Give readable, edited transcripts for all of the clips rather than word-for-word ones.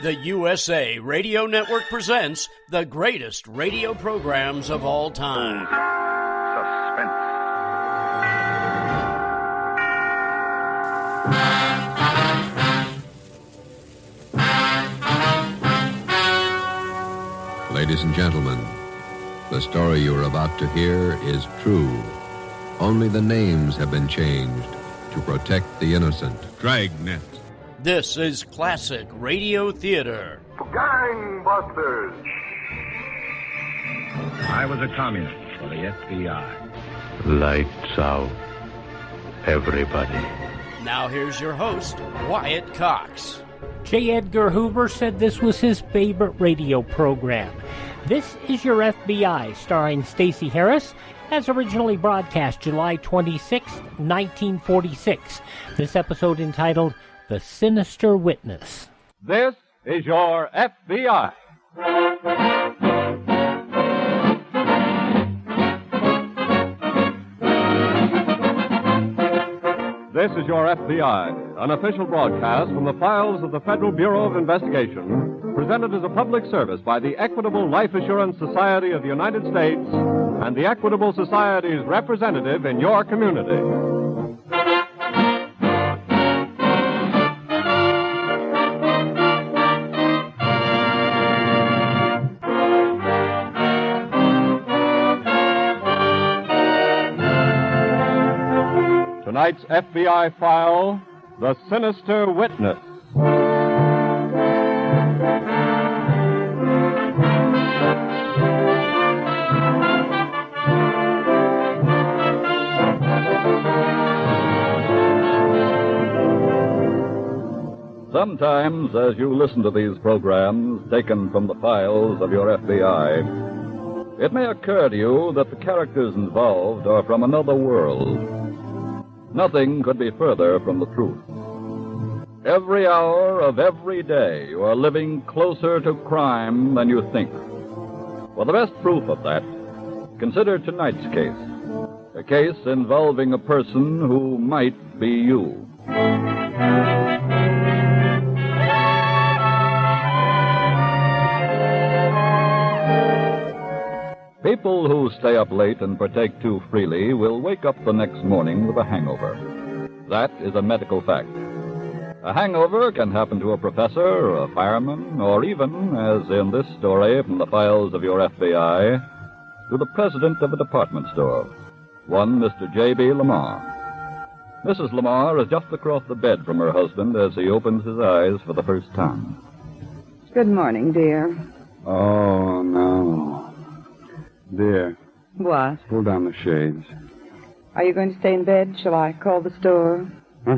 The USA Radio Network presents the greatest radio programs of all time. Suspense. Ladies and gentlemen, the story you are about to hear is true. Only the names have been changed to protect the innocent. Dragnet. This is classic radio theater. Gangbusters. I was a communist for the FBI. Lights out, everybody. Now here's your host, Wyatt Cox. J. Edgar Hoover said this was his favorite radio program. This is Your FBI, starring Stacy Harris, as originally broadcast July 26, 1946. This episode entitled The Sinister Witness. This is Your FBI. This is Your FBI, an official broadcast from the files of the Federal Bureau of Investigation, presented as a public service by the Equitable Life Assurance Society of the United States and the Equitable Society's representative in your community. Tonight's FBI file, The Sinister Witness. Sometimes, as you listen to these programs taken from the files of your FBI, it may occur to you that the characters involved are from another world. Nothing could be further from the truth. Every hour of every day, you are living closer to crime than you think. For the best proof of that, consider tonight's case. A case involving a person who might be you. People who stay up late and partake too freely will wake up the next morning with a hangover. That is a medical fact. A hangover can happen to a professor, a fireman, or even, as in this story from the files of your FBI, to the president of a department store, one Mr. J.B. Lamar. Mrs. Lamar is just across the bed from her husband as he opens his eyes for the first time. Good morning, dear. Oh, no. Dear. What? Pull down the shades. Are you going to stay in bed? Shall I call the store? Huh?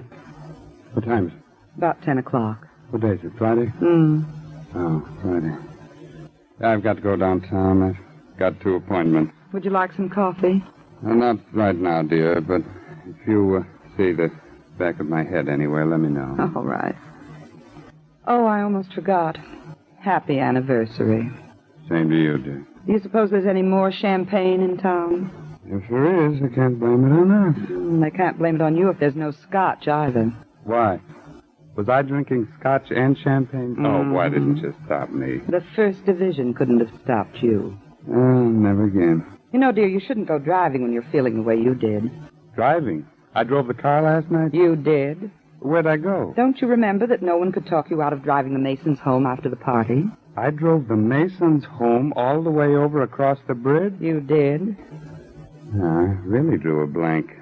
What time is it? About 10 o'clock. What day is it, Friday? Oh, Friday. I've got to go downtown. I've got 2 appointments. Would you like some coffee? Not right now, dear, but if you see the back of my head anywhere, let me know. All right. Oh, I almost forgot. Happy anniversary. Same to you, dear. Do you suppose there's any more champagne in town? If there is, I can't blame it on that. They can't blame it on you if there's no scotch either. Why? Was I drinking scotch and champagne? Oh, why didn't you stop me? The First Division couldn't have stopped you. Oh, never again. You know, dear, you shouldn't go driving when you're feeling the way you did. Driving? I drove the car last night? You did. Where'd I go? Don't you remember that no one could talk you out of driving the Masons home after the party? I drove the Masons home all the way over across the bridge? You did. I really drew a blank.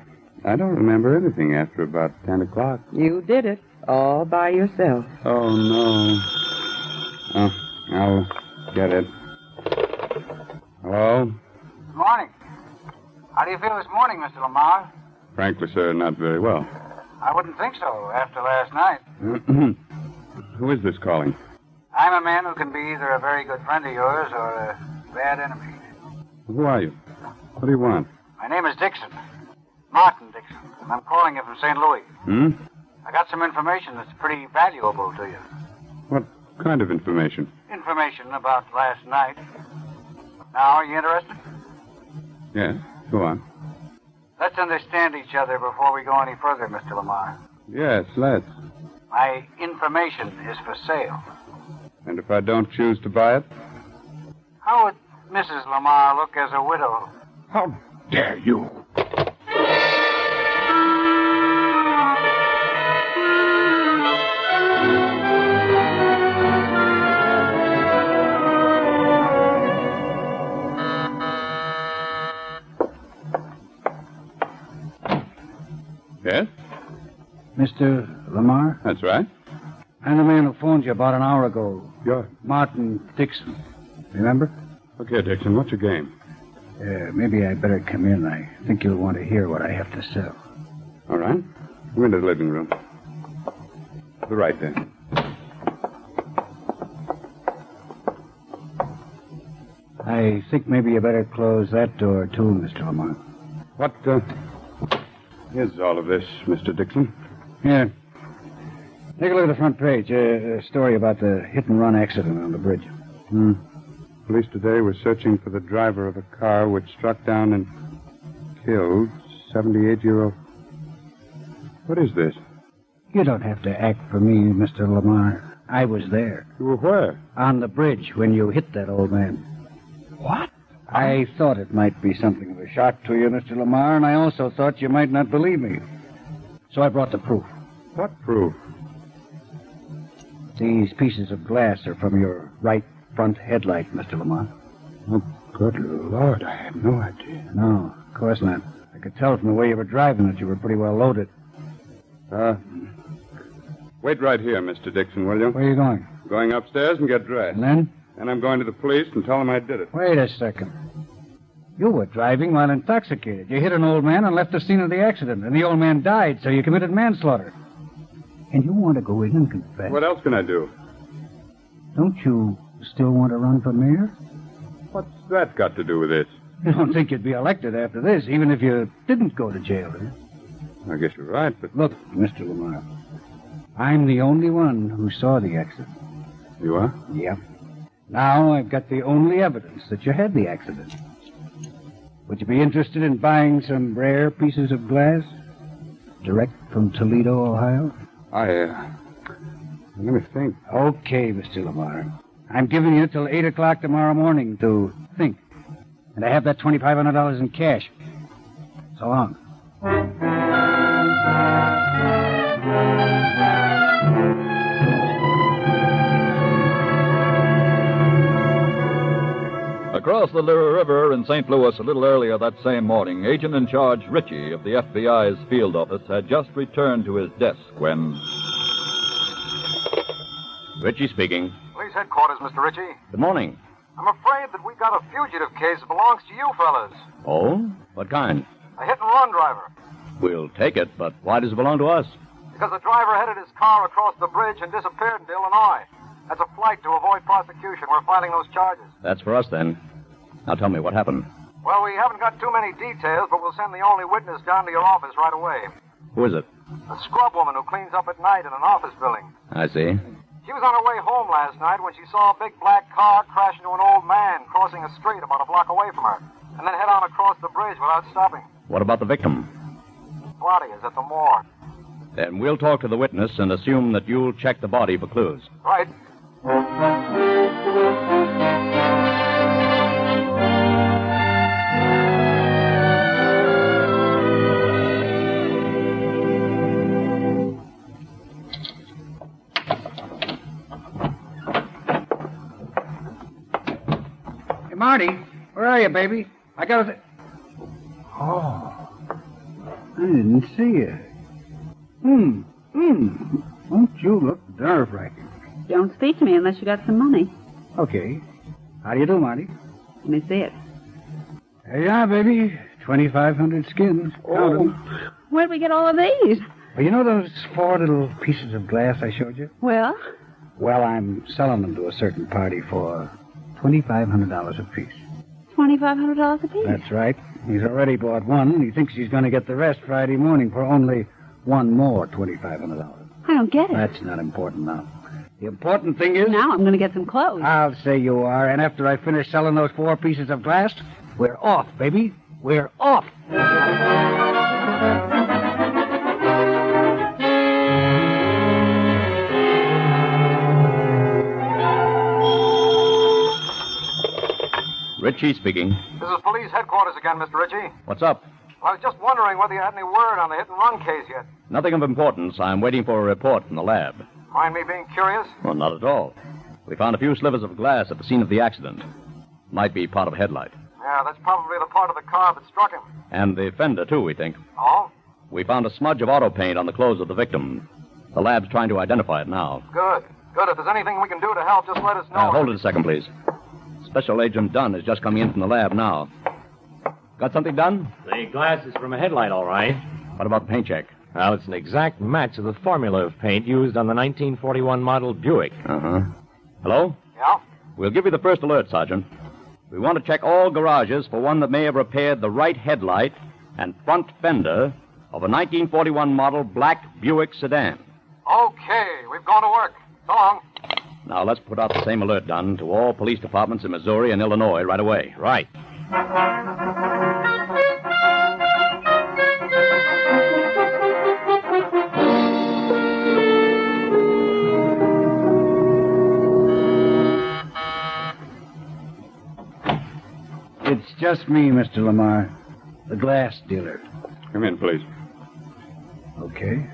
I don't remember anything after about 10 o'clock. You did it, all by yourself. Oh, no. Oh, I'll get it. Hello? Good morning. How do you feel this morning, Mr. Lamar? Frankly, sir, not very well. I wouldn't think so after last night. Who is this calling? I'm a man who can be either a very good friend of yours or a bad enemy. Who are you? What do you want? My name is Dixon. Martin Dixon. And I'm calling you from St. Louis. I got some information that's pretty valuable to you. What kind of information? Information about last night. Now, are you interested? Yes, go on. Let's understand each other before we go any further, Mr. Lamar. Yes, let's. My information is for sale. And if I don't choose to buy it? How would Mrs. Lamar look as a widow? How dare you? Yes? Mr. Lamar? That's right. I'm the man who phoned you about an hour ago. You're... Martin Dixon. Remember? Look here, Dixon. What's your game? Maybe I better come in. I think you'll want to hear what I have to sell. All right. Come into the living room. To the right there. I think maybe you better close that door, too, Mr. Lamar. What, is all of this, Mr. Dixon? Here. Take a look at the front page. A story about the hit-and-run accident on the bridge. Police today were searching for the driver of a car which struck down and killed 78-year-old... What is this? You don't have to act for me, Mr. Lamar. I was there. You were where? On the bridge when you hit that old man. What? I thought it might be something of a shock to you, Mr. Lamar, and I also thought you might not believe me. So I brought the proof. What proof? These pieces of glass are from your right front headlight, Mr. Lamar. Oh, good Lord, I had no idea. No, of course not. I could tell from the way you were driving that you were pretty well loaded. Wait right here, Mr. Dixon, will you? Where are you going? Going upstairs and get dressed. And then? And I'm going to the police and tell them I did it. Wait a second. You were driving while intoxicated. You hit an old man and left the scene of the accident, and the old man died, so you committed manslaughter. And you want to go in and confess? What else can I do? Don't you still want to run for mayor? What's that got to do with this? You don't think you'd be elected after this, even if you didn't go to jail, eh? I guess you're right, but... Look, Mr. Lamar, I'm the only one who saw the accident. You are? Yep. Now I've got the only evidence that you had the accident. Would you be interested in buying some rare pieces of glass? Direct from Toledo, Ohio? Let me think. Okay, Mr. Lamar. I'm giving you till 8 o'clock tomorrow morning to think. And I have that $2,500 in cash. So long. Across the river in St. Louis a little earlier that same morning, Agent in Charge Ritchie of the FBI's field office had just returned to his desk when... Ritchie speaking. Police headquarters, Mr. Ritchie. Good morning. I'm afraid that we got a fugitive case that belongs to you fellas. Oh? What kind? A hit-and-run driver. We'll take it, but why does it belong to us? Because the driver headed his car across the bridge and disappeared into Illinois. That's a flight to avoid prosecution. We're filing those charges. That's for us, then. Now tell me what happened. Well, we haven't got too many details, but we'll send the only witness down to your office right away. Who is it? A scrub woman who cleans up at night in an office building. I see. She was on her way home last night when she saw a big black car crash into an old man crossing a street about a block away from her, and then head on across the bridge without stopping. What about the victim? His body is at the morgue. Then we'll talk to the witness and assume that you'll check the body for clues. Right. Hey, Marty, where are you, baby? I got to... Oh, I didn't see you. Don't you look nerve-wracking. Don't speak to me unless you got some money. Okay. How do you do, Marty? Let me see it. There you are, baby. 2,500 skins. Count 'em. Where'd we get all of these? Well, you know those 4 little pieces of glass I showed you? Well? Well, I'm selling them to a certain party for $2,500 apiece. $2,500 apiece? That's right. He's already bought one, and he thinks he's going to get the rest Friday morning for only one more $2,500. I don't get it. That's not important now. The important thing is... Now I'm going to get some clothes. I'll say you are, and after I finish selling those 4 pieces of glass, we're off, baby. We're off. Ritchie speaking. This is police headquarters again, Mr. Ritchie. What's up? I was just wondering whether you had any word on the hit-and-run case yet. Nothing of importance. I'm waiting for a report from the lab. Mind me being curious? Well, not at all. We found a few slivers of glass at the scene of the accident. Might be part of a headlight. Yeah, that's probably the part of the car that struck him. And the fender, too, we think. Oh? We found a smudge of auto paint on the clothes of the victim. The lab's trying to identify it now. Good. Good. If there's anything we can do to help, just let us know. Hold it a second, please. Special Agent Dunn is just coming in from the lab now. Got something done? The glass is from a headlight, all right. What about the paint check? Well, it's an exact match of the formula of paint used on the 1941 model Buick. Uh-huh. Hello? Yeah? We'll give you the first alert, Sergeant. We want to check all garages for one that may have repaired the right headlight and front fender of a 1941 model black Buick sedan. Okay, we've gone to work. So long. Now, let's put out the same alert, Dunn, to all police departments in Missouri and Illinois right away. Right. It's just me, Mr. Lamar, the glass dealer. Come in, please. Okay.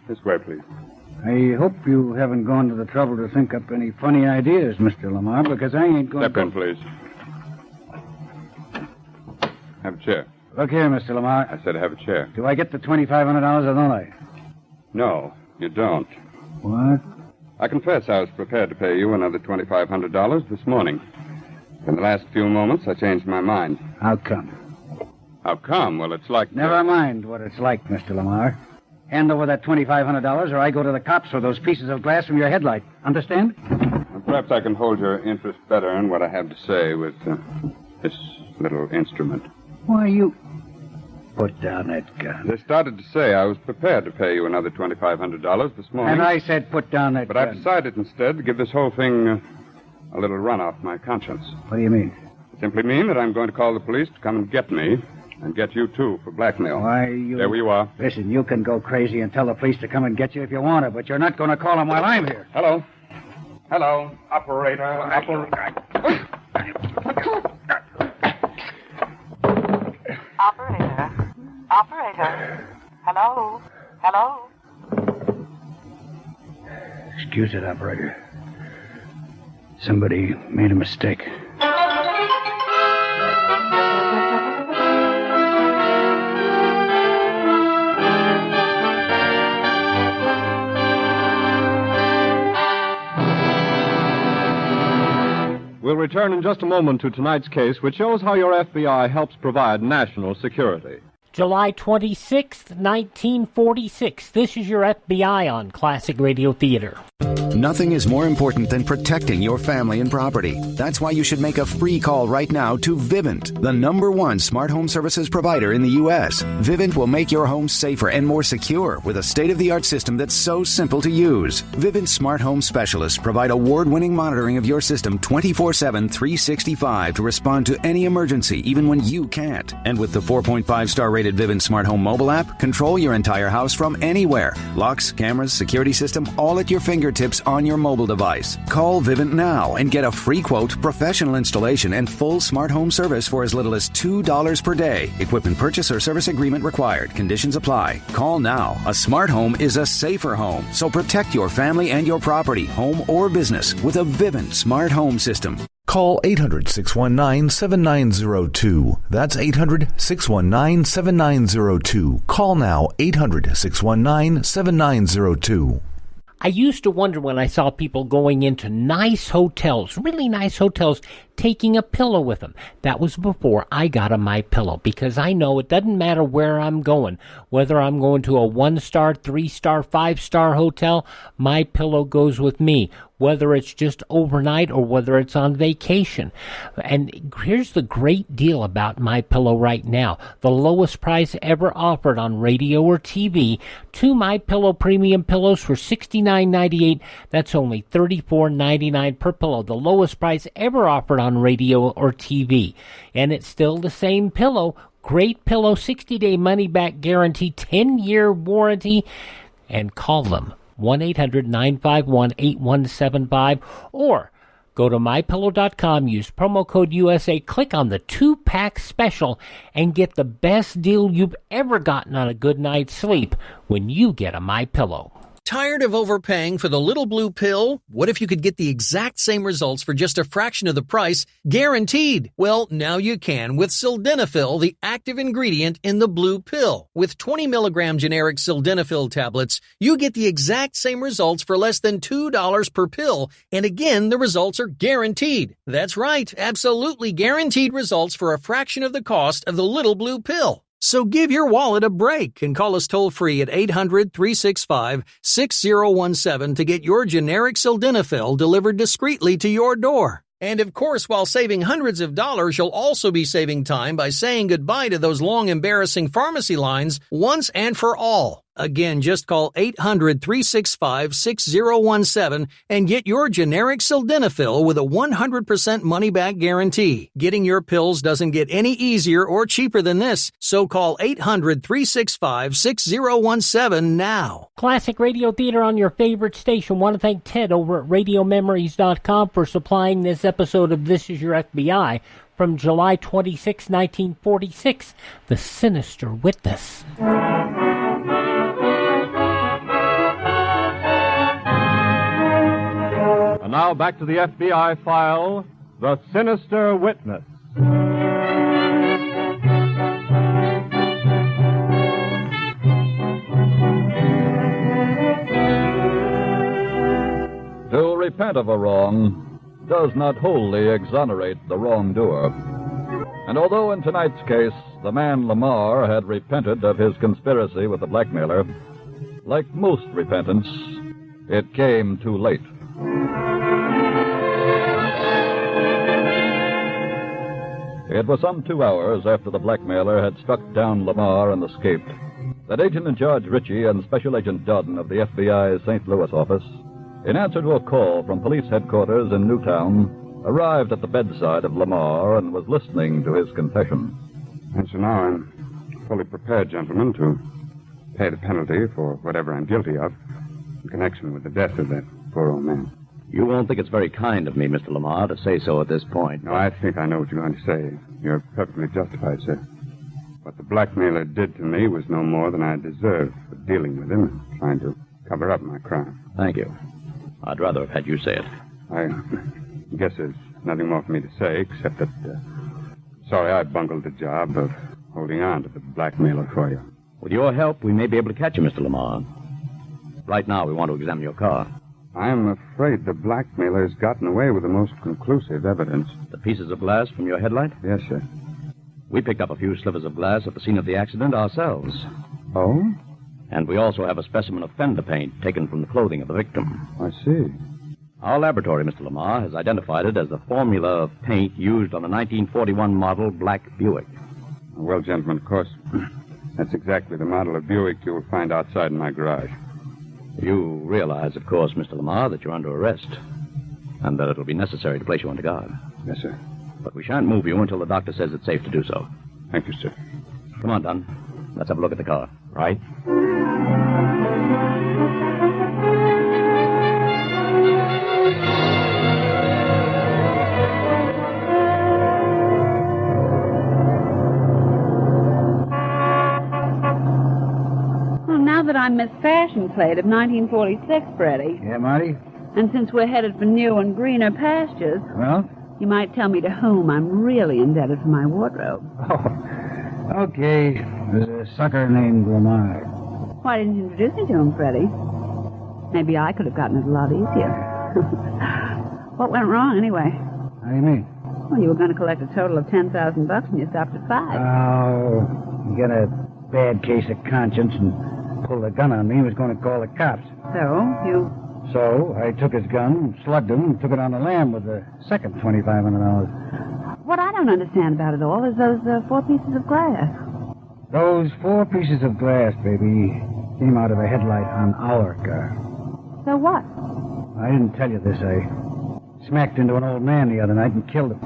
This way, please. I hope you haven't gone to the trouble to think up any funny ideas, Mr. Lamar, because I ain't going to... Step in, please. Have a chair. Look here, Mr. Lamar. I said have a chair. Do I get the $2,500 or don't I? No, you don't. What? I confess I was prepared to pay you another $2,500 this morning. In the last few moments, I changed my mind. How come? How come? Well, it's like... Never mind what it's like, Mr. Lamar. Hand over that $2,500 or I go to the cops for those pieces of glass from your headlight. Understand? Well, perhaps I can hold your interest better in what I have to say with this little instrument. Why, you... Put down that gun. As I started to say, I was prepared to pay you another $2,500 this morning. And I said put down that gun. But gun. I decided instead to give this whole thing a little run off my conscience. What do you mean? I simply mean that I'm going to call the police to come and get me, and get you, too, for blackmail. Why, you... There you are. Listen, you can go crazy and tell the police to come and get you if you want to, but you're not going to call them while I'm here. Hello. Hello, operator. Operator. Operator. Hello. Hello. Excuse it, operator. Somebody made a mistake. We'll return in just a moment to tonight's case, which shows how your FBI helps provide national security. July 26th, 1946. This is your FBI on Classic Radio Theater. Nothing is more important than protecting your family and property. That's why you should make a free call right now to Vivint, the #1 smart home services provider in the U.S. Vivint will make your home safer and more secure with a state-of-the-art system that's so simple to use. Vivint smart home specialists provide award-winning monitoring of your system 24/7, 365 to respond to any emergency, even when you can't. And with the 4.5-star rated Vivint smart home mobile app, control your entire house from anywhere. Locks, cameras, security system, all at your fingertips on your mobile device. Call Vivint now and get a free quote, professional installation, and full smart home service for as little as $2 per day. Equipment purchase or service agreement required. Conditions apply. Call now. A smart home is a safer home. So protect your family and your property, home or business, with a Vivint smart home system. Call 800-619-7902. That's 800-619-7902. Call now, 800-619-7902. I used to wonder when I saw people going into nice hotels, really nice hotels, taking a pillow with them. That was before I got a My Pillow, because I know it doesn't matter where I'm going, whether I'm going to a 1-star, 3-star, 5-star hotel, My Pillow goes with me, whether it's just overnight or whether it's on vacation. And here's the great deal about My Pillow right now. The lowest price ever offered on radio or TV. 2 My Pillow premium pillows for $69.98. That's only $34.99 per pillow. The lowest price ever offered on radio or TV. And it's still the same pillow. Great pillow, 60-day money-back guarantee, 10-year warranty. And call them. 1-800-951-8175, or Go to MyPillow.com, use promo code USA, click on the 2-pack special, and get the best deal you've ever gotten on a good night's sleep when you get a MyPillow. Tired of overpaying for the little blue pill? What if you could get the exact same results for just a fraction of the price, guaranteed? Well, now you can with Sildenafil, the active ingredient in the blue pill. With 20 milligram generic Sildenafil tablets, you get the exact same results for less than $2 per pill. And again, the results are guaranteed. That's right, absolutely guaranteed results for a fraction of the cost of the little blue pill. So give your wallet a break and call us toll-free at 800-365-6017 to get your generic Sildenafil delivered discreetly to your door. And of course, while saving hundreds of dollars, you'll also be saving time by saying goodbye to those long, embarrassing pharmacy lines once and for all. Again, just call 800-365-6017 and get your generic Sildenafil with a 100% money-back guarantee. Getting your pills doesn't get any easier or cheaper than this, so call 800-365-6017 now. Classic Radio Theater on your favorite station. Want to thank Ted over at RadioMemories.com for supplying this episode of This Is Your FBI from July 26, 1946, The Sinister Witness. And now back to the FBI file, The Sinister Witness. To repent of a wrong does not wholly exonerate the wrongdoer. And although in tonight's case the man Lamar had repented of his conspiracy with the blackmailer, like most repentance, it came too late. It was some 2 hours after the blackmailer had struck down Lamar and escaped that Agent in Charge Ritchie and Special Agent Dodden of the FBI's St. Louis office, in answer to a call from police headquarters in Newtown, arrived at the bedside of Lamar and was listening to his confession. And so now I'm fully prepared, gentlemen, to pay the penalty for whatever I'm guilty of in connection with the death of that poor old man. You won't think it's very kind of me, Mr. Lamar, to say so at this point. No, I think I know what you're going to say. You're perfectly justified, sir. What the blackmailer did to me was no more than I deserved for dealing with him and trying to cover up my crime. Thank you. I'd rather have had you say it. I guess there's nothing more for me to say, except that, sorry I bungled the job of holding on to the blackmailer for you. With your help, we may be able to catch you, Mr. Lamar. Right now, we want to examine your car. I'm afraid the blackmailer's gotten away with the most conclusive evidence. The pieces of glass from your headlight? Yes, sir. We picked up a few slivers of glass at the scene of the accident ourselves. Oh? And we also have a specimen of fender paint taken from the clothing of the victim. I see. Our laboratory, Mr. Lamar, has identified it as the formula of paint used on a 1941 model black Buick. Well, gentlemen, of course, that's exactly the model of Buick you'll find outside in my garage. You realize, of course, Mr. Lamar, that you're under arrest, and that it'll be necessary to place you under guard. Yes, sir. But we shan't move you until the doctor says it's safe to do so. Thank you, sir. Come on, Dunn. Let's have a look at the car. Right. Now that I'm Miss Fashion Plate of 1946, Freddie, Yeah, Marty? and since we're headed for new and greener pastures, Well? you might tell me to whom I'm really indebted for my wardrobe. Oh, okay. There's a sucker named Lamar. Why didn't you introduce me to him, Freddie? Maybe I could have gotten it a lot easier. What went wrong, anyway? How do you mean? Well, you were going to collect a total of $10,000 and you stopped at 5. Oh, you got a bad case of conscience and pulled a gun on me and was going to call the cops. So I took his gun, slugged him, and took it on the lam with the second $2,500. What I don't understand about it all is those 4 pieces of glass. Those 4 pieces of glass, baby, came out of a headlight on our car. So what? I didn't tell you this. I smacked into an old man the other night and killed him.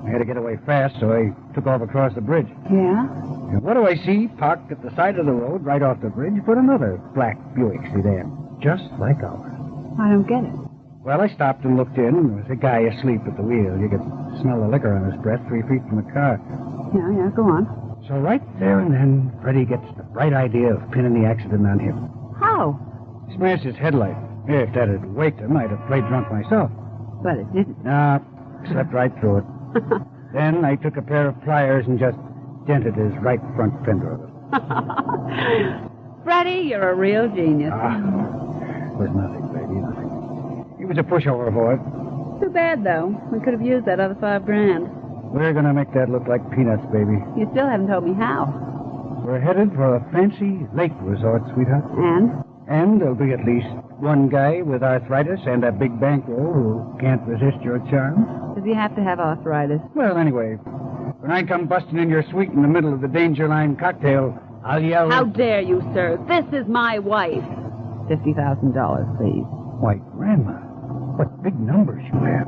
I had to get away fast, so I took off across the bridge. Yeah? And what do I see? Parked at the side of the road, right off the bridge, but another black Buick sedan, just like ours. I don't get it. Well, I stopped and looked in. There was a guy asleep at the wheel. You could smell the liquor on his breath 3 feet from the car. Yeah, go on. So right there and then, Freddie gets the bright idea of pinning the accident on him. How? He smashed his headlight. If that had waked him, I'd have played drunk myself. But it didn't. Nah, slept right through it. Then I took a pair of pliers and just dented his right front fender of it. Freddie, you're a real genius. It was nothing, baby, nothing. He was a pushover, boy. Too bad, though. We could have used that other $5,000. We're going to make that look like peanuts, baby. You still haven't told me how. We're headed for a fancy lake resort, sweetheart. And? And there'll be at least one guy with arthritis and a big bankroll who can't resist your charms. Does he have to have arthritis? Well, anyway, when I come busting in your suite in the middle of the Danger Line cocktail, I'll yell... How dare you, sir? This is my wife. $50,000, please. Why, Grandma, what big numbers you have.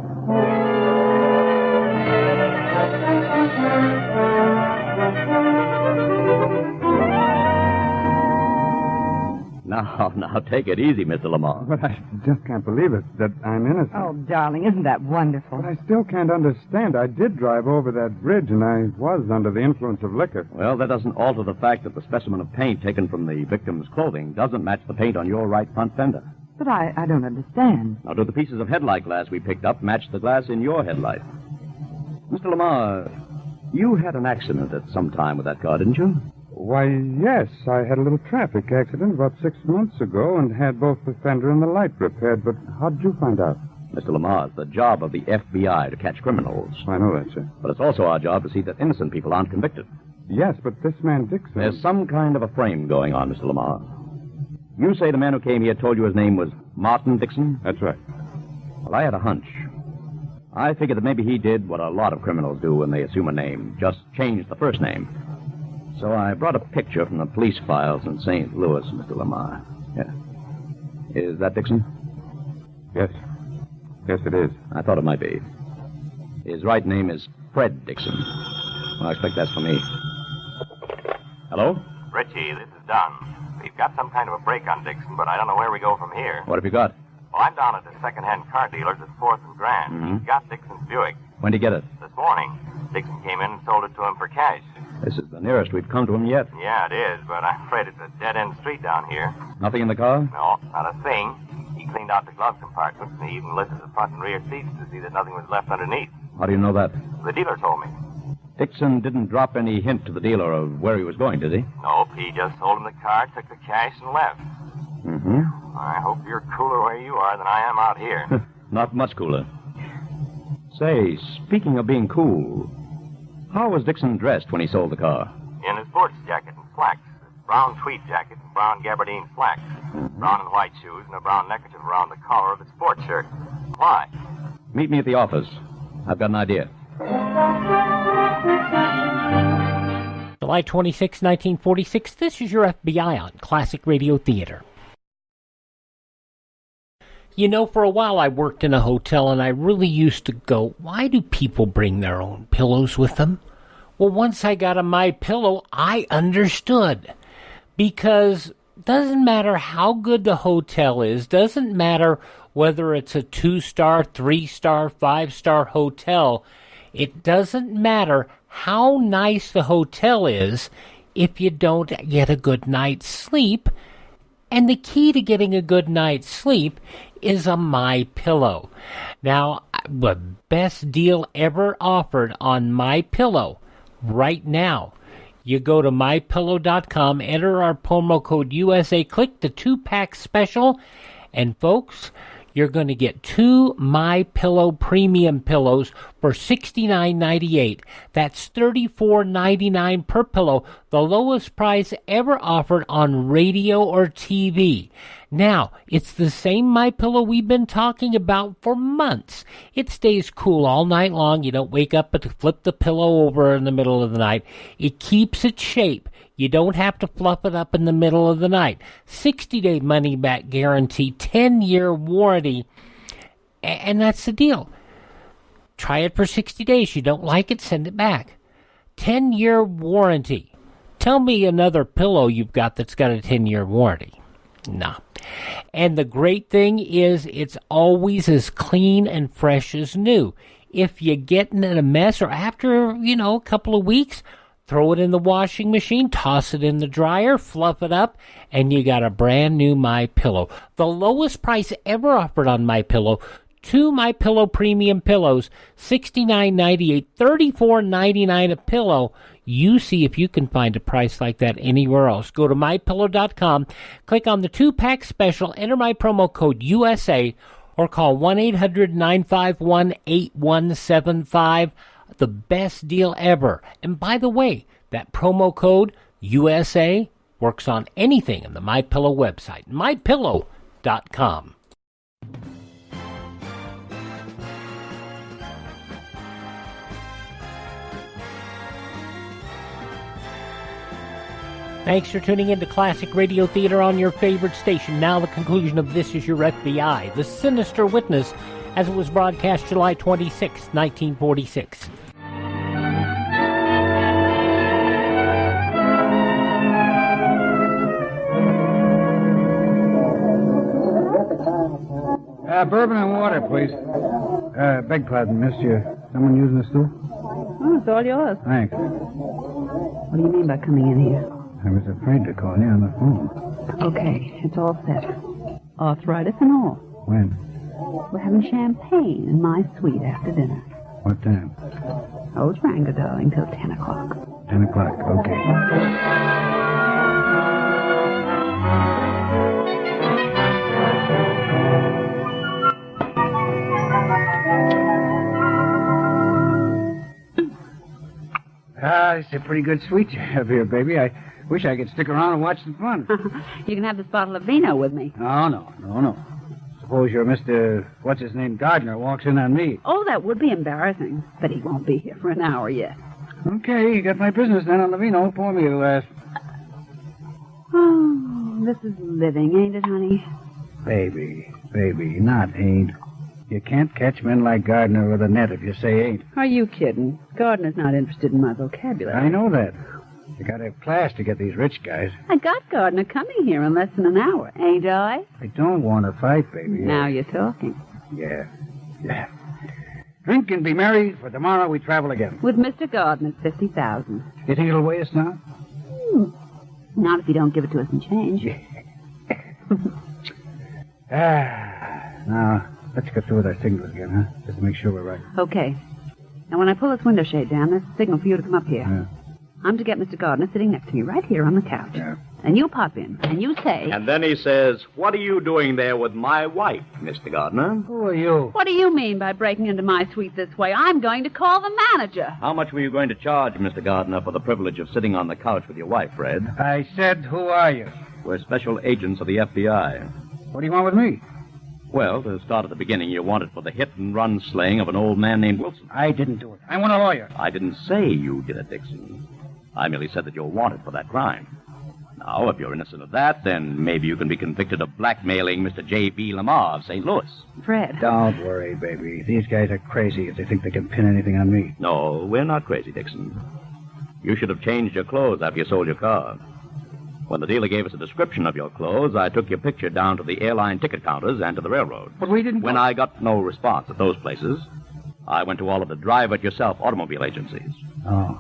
Now, take it easy, Mr. Lamar. But I just can't believe it, that I'm innocent. Oh, darling, isn't that wonderful? But I still can't understand. I did drive over that bridge, and I was under the influence of liquor. Well, that doesn't alter the fact that the specimen of paint taken from the victim's clothing doesn't match the paint on your right front fender. But I don't understand. Now, do the pieces of headlight glass we picked up match the glass in your headlight? Mr. Lamar, you had an accident at some time with that car, didn't you? Why, yes. I had a little traffic accident about 6 months ago and had both the fender and the light repaired. But how'd you find out? Mr. Lamar, it's the job of the FBI to catch criminals. I know that, sir. But it's also our job to see that innocent people aren't convicted. Yes, but this man Dixon... There's some kind of a frame going on, Mr. Lamar. You say the man who came here told you his name was Martin Dixon? That's right. Well, I had a hunch. I figured that maybe he did what a lot of criminals do when they assume a name, just change the first name. So I brought a picture from the police files in St. Louis, Mr. Lamar. Yeah. Is that Dixon? Yes. Yes, it is. I thought it might be. His right name is Fred Dixon. Well, I expect that's for me. Hello? Richie, this is Don. We've got some kind of a break on Dixon, but I don't know where we go from here. What have you got? Well, I'm down at the second-hand car dealer's at 4th and Grand. Mm-hmm. He's got Dixon's Buick. When'd he get it? This morning. Dixon came in and sold it to him for cash. This is the nearest we've come to him yet. Yeah, it is, but I'm afraid it's a dead-end street down here. Nothing in the car? No, not a thing. He cleaned out the glove compartments, and he even lifted the front and rear seats to see that nothing was left underneath. How do you know that? The dealer told me. Dixon didn't drop any hint to the dealer of where he was going, did he? Nope, he just sold him the car, took the cash, and left. Mm-hmm. I hope you're cooler where you are than I am out here. Not much cooler. Say, speaking of being cool, how was Dixon dressed when he sold the car? In a sports jacket and slacks. A brown tweed jacket and brown gabardine slacks. Brown and white shoes and a brown neckerchief around the collar of his sports shirt. Why? Meet me at the office. I've got an idea. July 26, 1946, this is your FBI on Classic Radio Theater. You know, for a while I worked in a hotel and I really used to go, why do people bring their own pillows with them? Well, once I got a My Pillow, I understood. Because doesn't matter how good the hotel is, doesn't matter whether it's a 2-star, 3-star, 5-star hotel, it doesn't matter how nice the hotel is if you don't get a good night's sleep. And the key to getting a good night's sleep is a My Pillow. Now, the best deal ever offered on My Pillow right now. You go to mypillow.com, enter our promo code USA, click the 2-pack special, and folks, you're going to get 2 My Pillow premium pillows for $69.98. That's $34.99 per pillow, the lowest price ever offered on radio or TV. Now, it's the same My Pillow we've been talking about for months. It stays cool all night long. You don't wake up and flip the pillow over in the middle of the night. It keeps its shape. You don't have to fluff it up in the middle of the night. 60-day money-back guarantee, 10-year warranty, and that's the deal. Try it for 60 days. You don't like it, send it back. 10-year warranty. Tell me another pillow you've got that's got a 10-year warranty. Nah. And the great thing is it's always as clean and fresh as new. If you get in a mess or after, a couple of weeks, throw it in the washing machine, toss it in the dryer, fluff it up, and you got a brand new MyPillow. The lowest price ever offered on MyPillow. 2 MyPillow premium pillows, $69.98, $34.99 a pillow. You see if you can find a price like that anywhere else. Go to MyPillow.com, click on the 2-pack special, enter my promo code USA, or call 1-800-951-8175. The best deal ever. And by the way, that promo code USA works on anything on the MyPillow website, MyPillow.com. Thanks for tuning in to Classic Radio Theater on your favorite station. Now the conclusion of This Is Your FBI, The Sinister Witness, as it was broadcast July 26, 1946. Bourbon and water, please. Beg pardon, miss. Someone using the stool? Oh, it's all yours. Thanks. What do you mean by coming in here? I was afraid to call you on the phone. Okay, it's all set. Arthritis and all. When? We're having champagne in my suite after dinner. What time? Oh, it's Ranga, darling, till 10 o'clock. 10 o'clock, okay. It's a pretty good suite you have here, baby. I wish I could stick around and watch the fun. You can have this bottle of vino with me. No. Suppose your Mr. What's-his-name Gardner walks in on me. Oh, that would be embarrassing. But he won't be here for an hour yet. Okay, you got my business then on the vino. Pour me a glass. Oh, this is living, ain't it, honey? Baby, not ain't. You can't catch men like Gardner with a net if you say ain't. Are you kidding? Gardner's not interested in my vocabulary. I know that. You gotta have class to get these rich guys. I got Gardner coming here in less than an hour, ain't I? I don't want to fight, baby. Now you're talking. Yeah. Drink and be merry, for tomorrow we travel again. With Mr. Gardner's $50,000. You think it'll weigh us now? Not if you don't give it to us in change. Now, let's go through with our signals again, huh? Just to make sure we're right. Okay. Now, when I pull this window shade down, there's a signal for you to come up here. Yeah. I'm to get Mr. Gardner sitting next to me right here on the couch. Yeah. And you pop in, and you say... And then he says, "What are you doing there with my wife, Mr. Gardner?" Who are you? What do you mean by breaking into my suite this way? I'm going to call the manager. How much were you going to charge, Mr. Gardner, for the privilege of sitting on the couch with your wife, Fred? I said, who are you? We're special agents of the FBI. What do you want with me? Well, to start at the beginning, you're wanted for the hit-and-run slaying of an old man named Wilson. I didn't do it. I want a lawyer. I didn't say you did it, Dixon. I merely said that you're wanted for that crime. Now, if you're innocent of that, then maybe you can be convicted of blackmailing Mr. J.B. Lamar of St. Louis. Fred. Don't worry, baby. These guys are crazy if they think they can pin anything on me. No, we're not crazy, Dixon. You should have changed your clothes after you sold your car. When the dealer gave us a description of your clothes, I took your picture down to the airline ticket counters and to the railroad. But we didn't... When I got no response at those places, I went to all of the drive-it-yourself automobile agencies. Oh.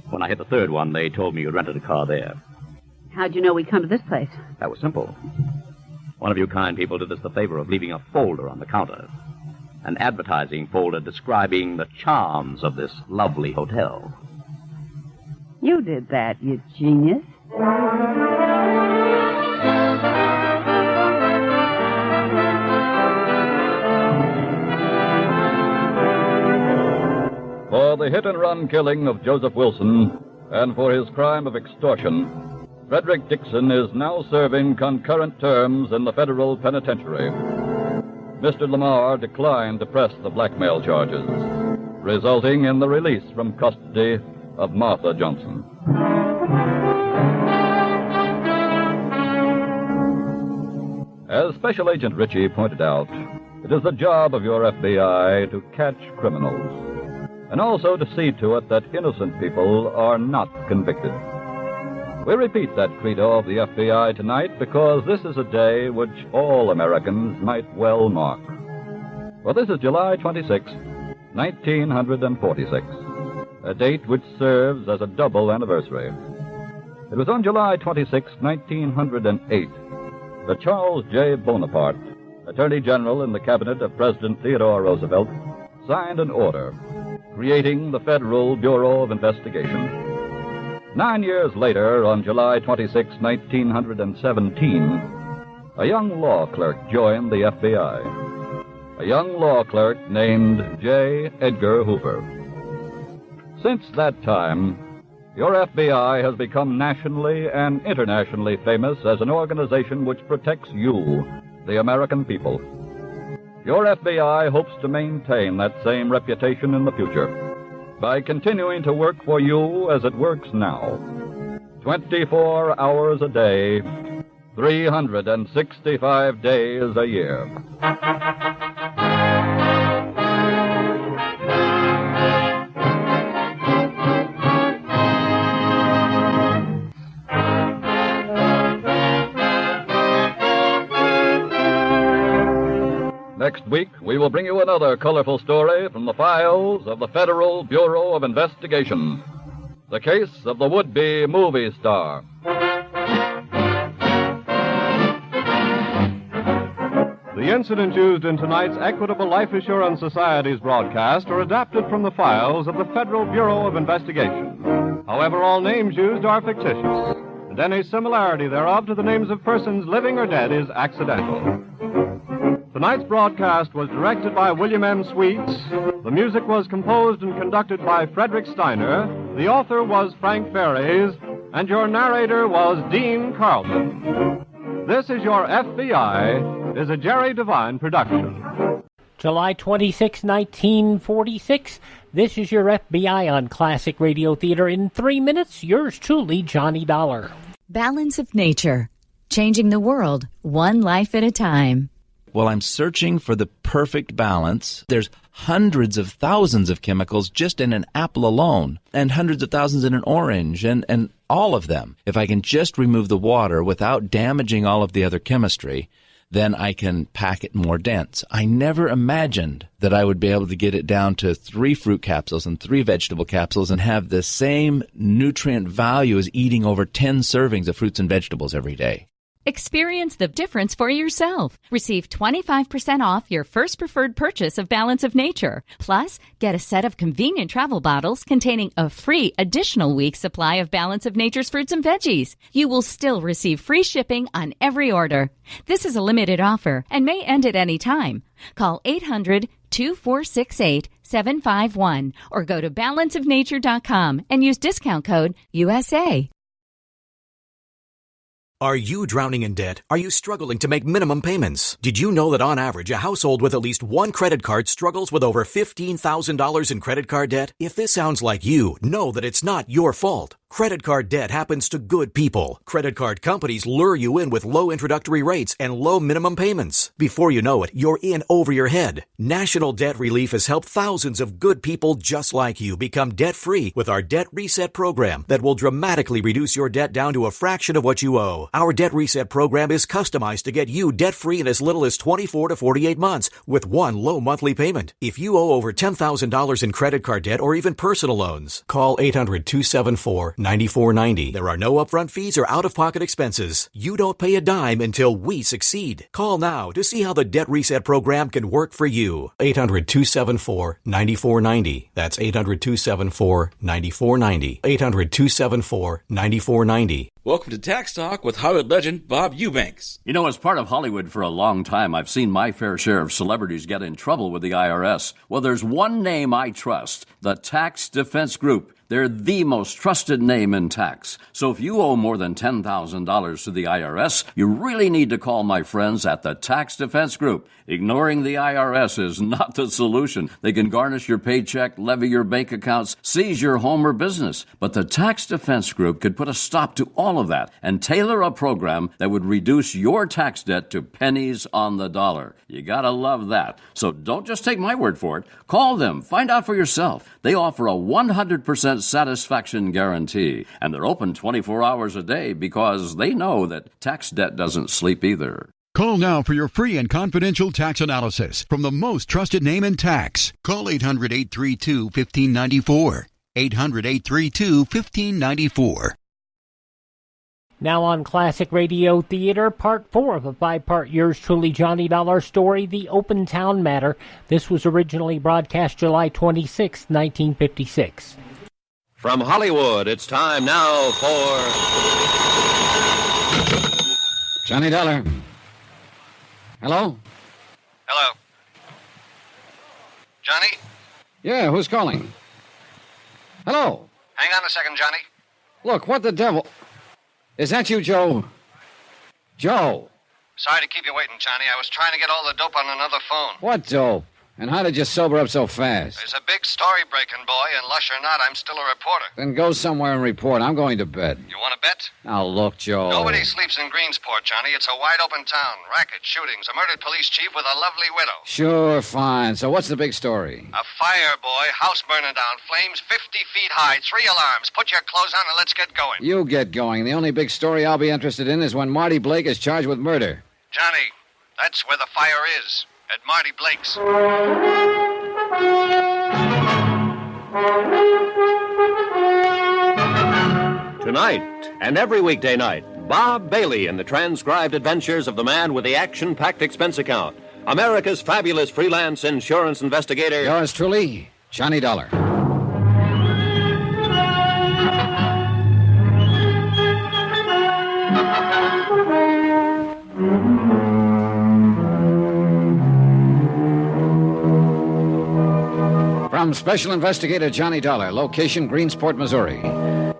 When I hit the third one, they told me you rented a car there. How'd you know we'd come to this place? That was simple. One of you kind people did us the favor of leaving a folder on the counter. An advertising folder describing the charms of this lovely hotel. You did that, you genius. For the hit-and-run killing of Joseph Wilson and for his crime of extortion, Frederick Dixon is now serving concurrent terms in the federal penitentiary. Mr. Lamar declined to press the blackmail charges, resulting in the release from custody of Martha Johnson. As Special Agent Ritchie pointed out, it is the job of your FBI to catch criminals, and also to see to it that innocent people are not convicted. We repeat that credo of the FBI tonight because this is a day which all Americans might well mark. For this is July 26, 1946, a date which serves as a double anniversary. It was on July 26, 1908, that Charles J. Bonaparte, Attorney General in the cabinet of President Theodore Roosevelt, signed an order creating the Federal Bureau of Investigation. 9 years later, on July 26, 1917, a young law clerk joined the FBI. A young law clerk named J. Edgar Hoover. Since that time, your FBI has become nationally and internationally famous as an organization which protects you, the American people. Your FBI hopes to maintain that same reputation in the future by continuing to work for you as it works now. 24 hours a day, 365 days a year. Next week, we will bring you another colorful story from the files of the Federal Bureau of Investigation. The case of the would-be movie star. The incidents used in tonight's Equitable Life Assurance Society's broadcast are adapted from the files of the Federal Bureau of Investigation. However, all names used are fictitious, and any similarity thereof to the names of persons living or dead is accidental. Tonight's broadcast was directed by William M. Sweets. The music was composed and conducted by Frederick Steiner. The author was Frank Ferries, and your narrator was Dean Carlton. This is Your FBI is a Jerry Devine production. July 26, 1946. This is Your FBI on Classic Radio Theater. In 3 minutes, yours truly, Johnny Dollar. Balance of Nature. Changing the world, one life at a time. Well, I'm searching for the perfect balance. There's hundreds of thousands of chemicals just in an apple alone, and hundreds of thousands in an orange, and all of them. If I can just remove the water without damaging all of the other chemistry, then I can pack it more dense. I never imagined that I would be able to get it down to 3 fruit capsules and 3 vegetable capsules and have the same nutrient value as eating over 10 servings of fruits and vegetables every day. Experience the difference for yourself. Receive 25% off your first preferred purchase of Balance of Nature. Plus, get a set of convenient travel bottles containing a free additional week's supply of Balance of Nature's fruits and veggies. You will still receive free shipping on every order. This is a limited offer and may end at any time. Call 800-2468-751 or go to balanceofnature.com and use discount code USA. Are you drowning in debt? Are you struggling to make minimum payments? Did you know that on average, a household with at least one credit card struggles with over $15,000 in credit card debt? If this sounds like you, know that it's not your fault. Credit card debt happens to good people. Credit card companies lure you in with low introductory rates and low minimum payments. Before you know it, you're in over your head. National Debt Relief has helped thousands of good people just like you become debt-free with our Debt Reset program that will dramatically reduce your debt down to a fraction of what you owe. Our Debt Reset program is customized to get you debt-free in as little as 24 to 48 months with one low monthly payment. If you owe over $10,000 in credit card debt or even personal loans, call 800-274-9490. There are no upfront fees or out-of-pocket expenses. You don't pay a dime until we succeed. Call now to see how the Debt Reset program can work for you. 800-274-9490. That's 800-274-9490. 800-274-9490. Welcome to Tax Talk with Hollywood legend Bob Eubanks. You know, as part of Hollywood for a long time, I've seen my fair share of celebrities get in trouble with the IRS. Well, there's one name I trust, the Tax Defense Group. They're the most trusted name in tax. So if you owe more than $10,000 to the IRS, you really need to call my friends at the Tax Defense Group. Ignoring the IRS is not the solution. They can garnish your paycheck, levy your bank accounts, seize your home or business. But the Tax Defense Group could put a stop to all of that and tailor a program that would reduce your tax debt to pennies on the dollar. You gotta love that. So don't just take my word for it. Call them. Find out for yourself. They offer a 100% has satisfaction guarantee, and they're open 24 hours a day because they know that tax debt doesn't sleep either. Call now for your free and confidential tax analysis from the most trusted name in tax. Call 800-832-1594. 800-832-1594. Now on Classic Radio Theater, Part 4 of a 5-part Yours Truly Johnny Dollar story, The Open Town Matter. This was originally broadcast July 26, 1956. From Hollywood, it's time now for Johnny Dollar. Hello? Hello. Johnny? Yeah, who's calling? Hello? Hang on a second, Johnny. Look, what the devil... Is that you, Joe? Joe? Sorry to keep you waiting, Johnny. I was trying to get all the dope on another phone. What dope? And how did you sober up so fast? There's a big story breaking, boy, and lush or not, I'm still a reporter. Then go somewhere and report. I'm going to bed. You want to bet? Now, look, Joe. Nobody sleeps in Greensport, Johnny. It's a wide-open town. Racket, shootings, a murdered police chief with a lovely widow. Sure, fine. So what's the big story? A fire, boy. House burning down. Flames 50 feet high. 3 alarms. Put your clothes on and let's get going. You get going. The only big story I'll be interested in is when Marty Blake is charged with murder. Johnny, that's where the fire is. At Marty Blake's. Tonight and every weekday night, Bob Bailey in the transcribed adventures of the man with the action-packed expense account. America's fabulous freelance insurance investigator. Yours truly, Johnny Dollar. From Special Investigator Johnny Dollar, location Greensport, Missouri,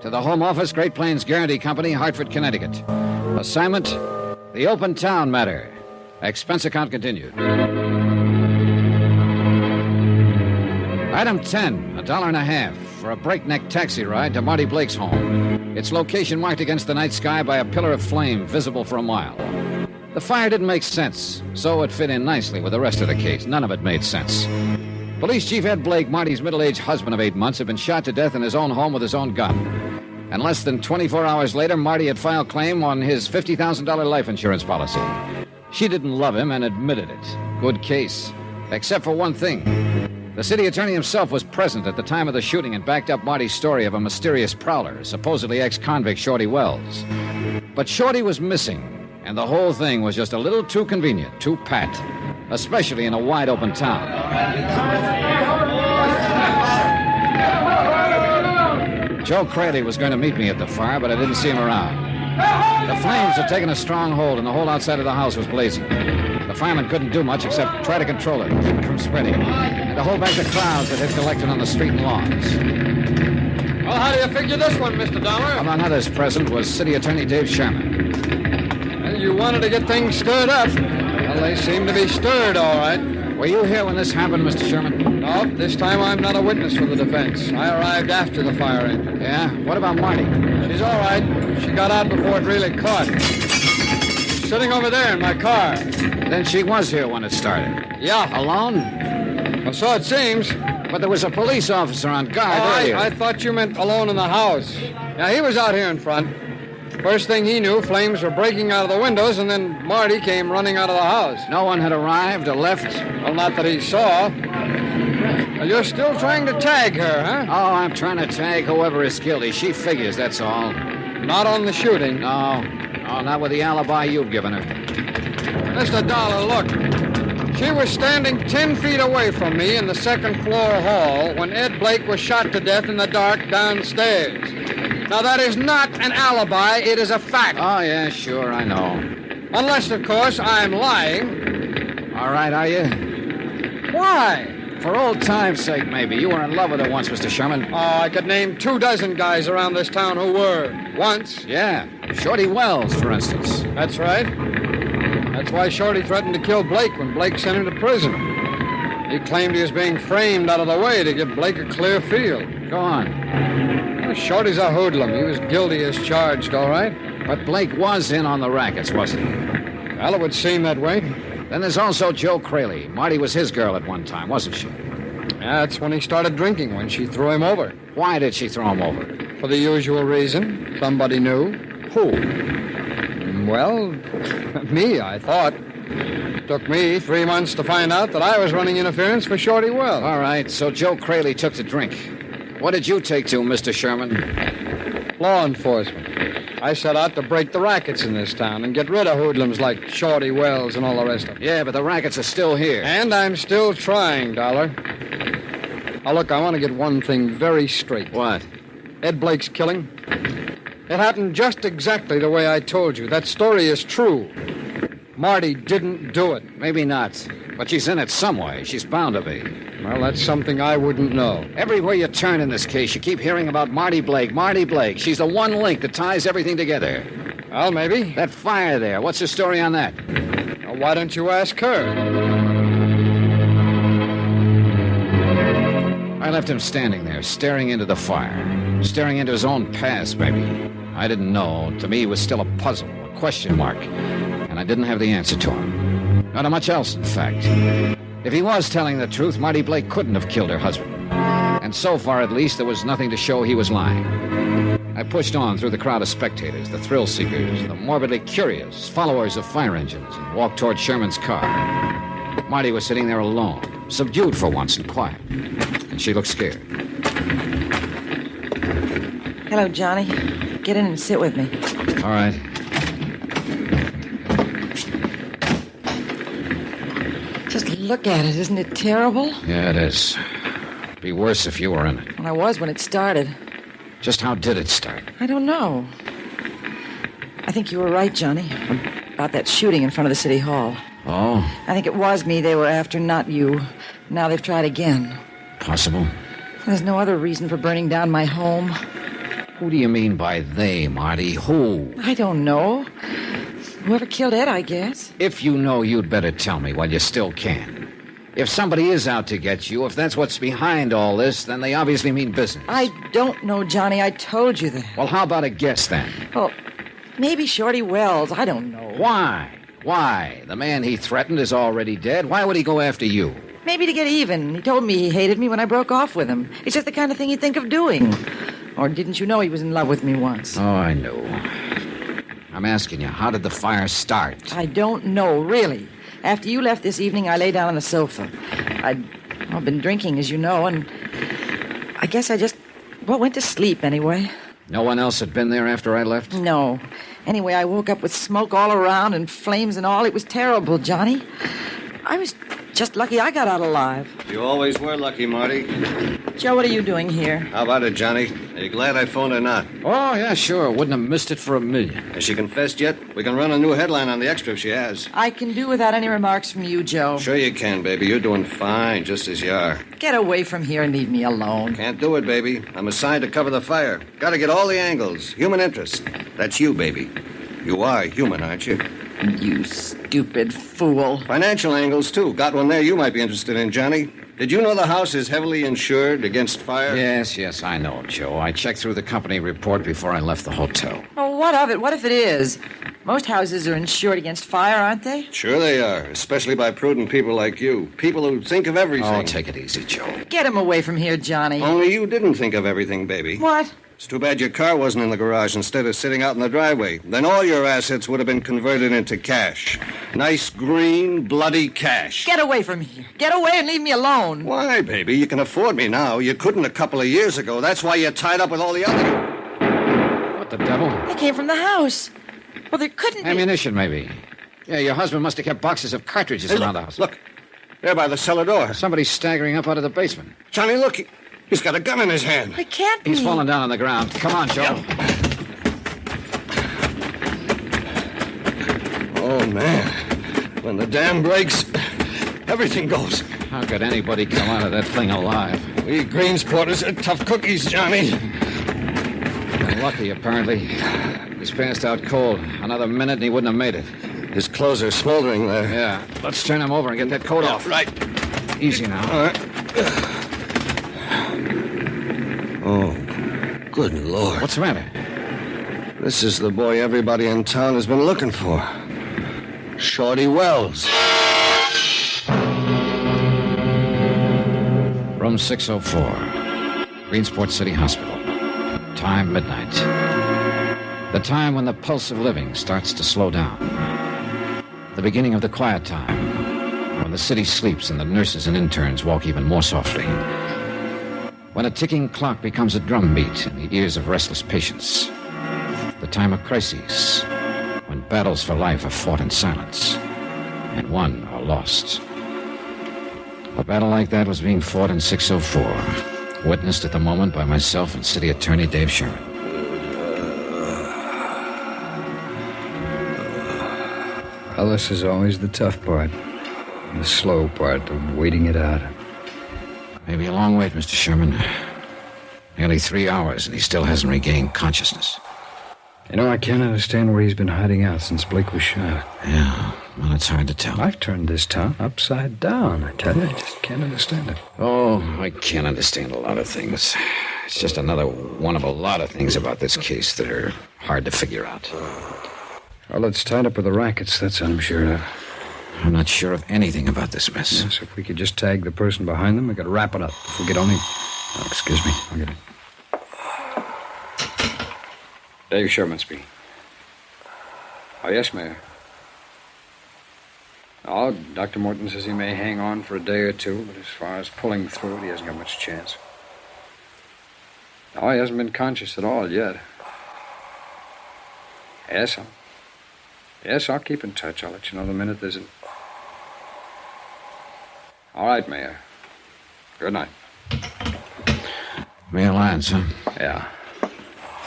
to the Home Office, Great Plains Guarantee Company, Hartford, Connecticut. Assignment, The Open Town Matter. Expense account continued. Item 10, $1.50 for a breakneck taxi ride to Marty Blake's home. Its location marked against the night sky by a pillar of flame visible for a mile. The fire didn't make sense, so it fit in nicely with the rest of the case. None of it made sense. Police Chief Ed Blake, Marty's middle-aged husband of 8 months, had been shot to death in his own home with his own gun. And less than 24 hours later, Marty had filed claim on his $50,000 life insurance policy. She didn't love him and admitted it. Good case. Except for one thing. The city attorney himself was present at the time of the shooting and backed up Marty's story of a mysterious prowler, supposedly ex-convict Shorty Wells. But Shorty was missing, and the whole thing was just a little too convenient, too pat. Especially in a wide-open town. Joe Cradley was going to meet me at the fire, but I didn't see him around. The flames had taken a strong hold, and the whole outside of the house was blazing. The firemen couldn't do much except try to control it, keep it from spreading, and to hold back the crowds that had collected on the street and lawns. Well, how do you figure this one, Mr. Dollar? Among others present was City Attorney Dave Sherman. Well, you wanted to get things stirred up. Well, they seem to be stirred, all right. Were you here when this happened, Mr. Sherman? No, this time I'm not a witness for the defense. I arrived after the fire ended. Yeah? What about Marty? She's all right. She got out before it really caught. She's sitting over there in my car. Then she was here when it started? Yeah. Alone? Well, so it seems. But there was a police officer on guard earlier. I thought you meant alone in the house. Yeah, he was out here in front. First thing he knew, flames were breaking out of the windows, and then Marty came running out of the house. No one had arrived or left? Well, not that he saw. Well, you're still trying to tag her, huh? Oh, I'm trying to tag whoever is guilty. She figures, that's all. Not on the shooting? No, not with the alibi you've given her. Mr. Dollar, look. She was standing 10 feet away from me in the second-floor hall when Ed Blake was shot to death in the dark downstairs. Now, that is not an alibi. It is a fact. Oh, yeah, sure, I know. Unless, of course, I'm lying. All right, are you? Why? For old time's sake, maybe. You were in love with her once, Mr. Sherman. Oh, I could name 24 guys around this town who were. Once. Yeah. Shorty Wells, for instance. That's right. That's why Shorty threatened to kill Blake when Blake sent him to prison. He claimed he was being framed out of the way to give Blake a clear field. Go on. Well, Shorty's a hoodlum. He was guilty as charged, all right. But Blake was in on the rackets, wasn't he? Well, it would seem that way. Then there's also Joe Cradley. Marty was his girl at one time, wasn't she? Yeah, that's when he started drinking, when she threw him over. Why did she throw him over? For the usual reason. Somebody knew. Who? Well, me, I thought. Took me 3 months to find out that I was running interference for Shorty Wells. All right, so Joe Crayley took to drink. What did you take to, Mr. Sherman? Law enforcement. I set out to break the rackets in this town and get rid of hoodlums like Shorty Wells and all the rest of them. Yeah, but the rackets are still here. And I'm still trying, Dollar. Now, look, I want to get one thing very straight. What? Ed Blake's killing. It happened just exactly the way I told you. That story is true. Marty didn't do it. Maybe not. But she's in it some way. She's bound to be. Well, that's something I wouldn't know. Everywhere you turn in this case, you keep hearing about Marty Blake. Marty Blake. She's the one link that ties everything together. Well, maybe. That fire there. What's the story on that? Well, why don't you ask her? I left him standing there, staring into the fire. Staring into his own past, maybe. I didn't know. To me, he was still a puzzle, a question mark. And I didn't have the answer to him. Not much else, in fact. If he was telling the truth, Marty Blake couldn't have killed her husband. And so far, at least, there was nothing to show he was lying. I pushed on through the crowd of spectators, the thrill-seekers, the morbidly curious, followers of fire engines, and walked toward Sherman's car. Marty was sitting there alone, subdued for once and quiet. And she looked scared. Hello, Johnny. Get in and sit with me. All right. Just look at it. Isn't it terrible? Yeah, it is. It'd be worse if you were in it. Well, I was when it started. Just how did it start? I don't know. I think you were right, Johnny, about that shooting in front of the city hall. Oh? I think it was me they were after, not you. Now they've tried again. Possible. There's no other reason for burning down my home. Who do you mean by they, Marty? Who? I don't know. Whoever killed Ed, I guess. If you know, you'd better tell me while you still can. If somebody is out to get you, if that's what's behind all this, then they obviously mean business. I don't know, Johnny. I told you that. Well, how about a guess, then? Well, maybe Shorty Wells. I don't know. Why? Why? The man he threatened is already dead. Why would he go after you? Maybe to get even. He told me he hated me when I broke off with him. It's just the kind of thing he'd think of doing. Or didn't you know he was in love with me once? Oh, I know. I'm asking you, how did the fire start? I don't know, really. After you left this evening, I lay down on the sofa. I'd been drinking, as you know, and I guess I just, went to sleep anyway. No one else had been there after I left? No. Anyway, I woke up with smoke all around and flames and all. It was terrible, Johnny. I was just lucky I got out alive. You always were lucky, Marty. Joe, what are you doing here? How about it, Johnny? Are you glad I phoned or not? Oh, yeah, sure. Wouldn't have missed it for a million. Has she confessed yet? We can run a new headline on the Extra if she has. I can do without any remarks from you, Joe. Sure you can, baby. You're doing fine, just as you are. Get away from here and leave me alone. Can't do it, baby. I'm assigned to cover the fire. Gotta get all the angles. Human interest. That's you, baby. You are human, aren't you? You stupid fool. Financial angles, too. Got one there you might be interested in, Johnny. Did you know the house is heavily insured against fire? Yes, I know, Joe. I checked through the company report before I left the hotel. Oh, what of it? What if it is? Most houses are insured against fire, aren't they? Sure they are, especially by prudent people like you. People who think of everything. Oh, take it easy, Joe. Get him away from here, Johnny. Only you didn't think of everything, baby. What? It's too bad your car wasn't in the garage instead of sitting out in the driveway. Then all your assets would have been converted into cash. Nice, green, bloody cash. Get away from here. Get away and leave me alone. Why, baby? You can afford me now. You couldn't a couple of years ago. That's why you're tied up with all the other... What the devil? They came from the house. Well, there couldn't be... Ammunition, maybe. Yeah, your husband must have kept boxes of cartridges around the house. Look. There by the cellar door. Somebody's staggering up out of the basement. Johnny, look. He's got a gun in his hand. It can't be. He's fallen down on the ground. Come on, Joe. Oh, man. When the dam breaks, everything goes. How could anybody come out of that thing alive? We Greensporters are tough cookies, Johnny. Lucky, apparently. He's passed out cold. Another minute and he wouldn't have made it. His clothes are smoldering there. Yeah. Let's turn him over and get that coat off. Right. Easy now. All right. Oh, good Lord. What's the matter? This is the boy everybody in town has been looking for. Shorty Wells. Room 604, Greensport City Hospital. Time midnight. The time when the pulse of living starts to slow down. The beginning of the quiet time, when the city sleeps and the nurses and interns walk even more softly. When a ticking clock becomes a drumbeat in the ears of restless patients. The time of crises, when battles for life are fought in silence and won or lost. A battle like that was being fought in 604, witnessed at the moment by myself and City Attorney Dave Sherman. Well, this is always the tough part. The slow part of waiting it out. Maybe a long wait, Mr. Sherman. Nearly 3 hours, and he still hasn't regained consciousness. You know, I can't understand where he's been hiding out since Blake was shot. Yeah, well, it's hard to tell. I've turned this town upside down, I tell you. I just can't understand it. Oh, I can't understand a lot of things. It's just another one of a lot of things about this case that are hard to figure out. Well, it's tied up with the rackets, that's I'm sure of. I'm not sure of anything about this mess. Yes, if we could just tag the person behind them, we could wrap it up. If we could only... Oh, excuse me, I'll get it. Dave Sherman speaking. Oh, yes, Mayor. Oh, Dr. Morton says he may hang on for a day or two, but as far as pulling through it, he hasn't got much chance. Oh, he hasn't been conscious at all yet. Yes, I'll keep in touch. I'll let you know the minute there's an... All right, Mayor. Good night. Mayor Lyons, huh? Yeah.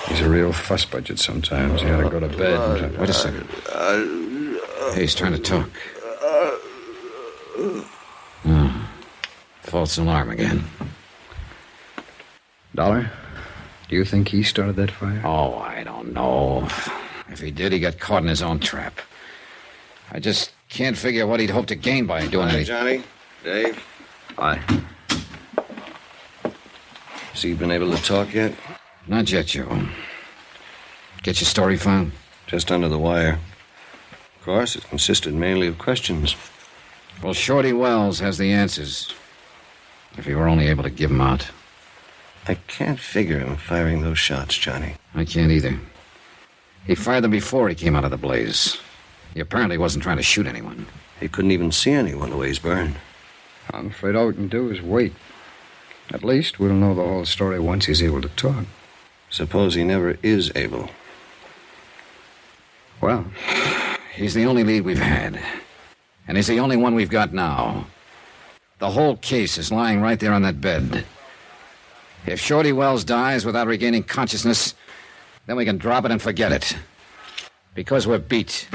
He's a real fuss budget sometimes. He ought to go to bed and... Wait a second. Hey, he's trying to talk. False alarm again. Dollar, do you think he started that fire? Oh, I don't know. If he did, he got caught in his own trap. I just can't figure what he'd hope to gain by doing Hi, anything. Johnny. Dave. Hi. Has he been able to talk yet? Not yet, Joe. Get your story found? Just under the wire. Of course, it consisted mainly of questions. Well, Shorty Wells has the answers. If he were only able to give them out. I can't figure him firing those shots, Johnny. I can't either. He fired them before he came out of the blaze. He apparently wasn't trying to shoot anyone. He couldn't even see anyone the way he's burned. I'm afraid all we can do is wait. At least we'll know the whole story once he's able to talk. Suppose he never is able. Well, he's the only lead we've had. And he's the only one we've got now. The whole case is lying right there on that bed. If Shorty Wells dies without regaining consciousness, then we can drop it and forget it. Because we're beat.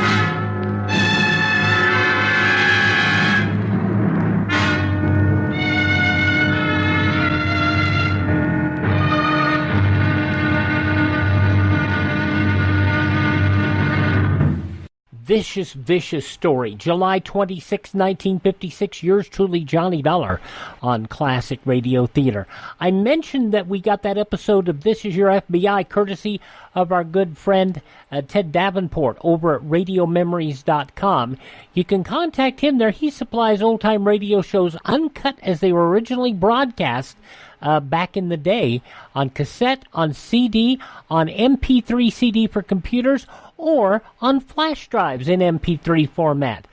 Vicious story. July 26, 1956. Yours truly, Johnny Dollar, on Classic Radio Theater. I mentioned that we got that episode of This Is Your FBI courtesy of our good friend Ted Davenport over at RadioMemories.com. You can contact him there. He supplies old-time radio shows uncut as they were originally broadcast back in the day on cassette, on CD, on MP3 CD for computers, or on flash drives in MP3 format.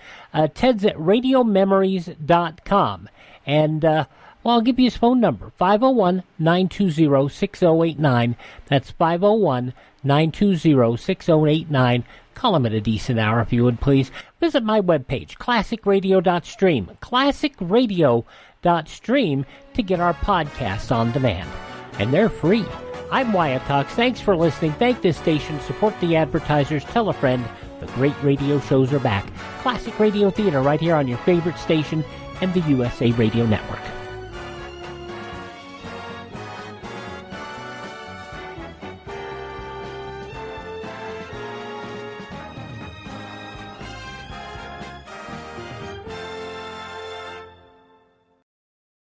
Ted's at RadioMemories.com. And, well, I'll give you his phone number, 501-920-6089. That's 501-920-6089. Call him at a decent hour, if you would, please. Visit my webpage, classicradio.stream. Classicradio.stream to get our podcasts on demand. And they're free. I'm Wyatt Cox. Thanks for listening. Thank this station. Support the advertisers. Tell a friend. The great radio shows are back. Classic Radio Theater right here on your favorite station and the USA Radio Network.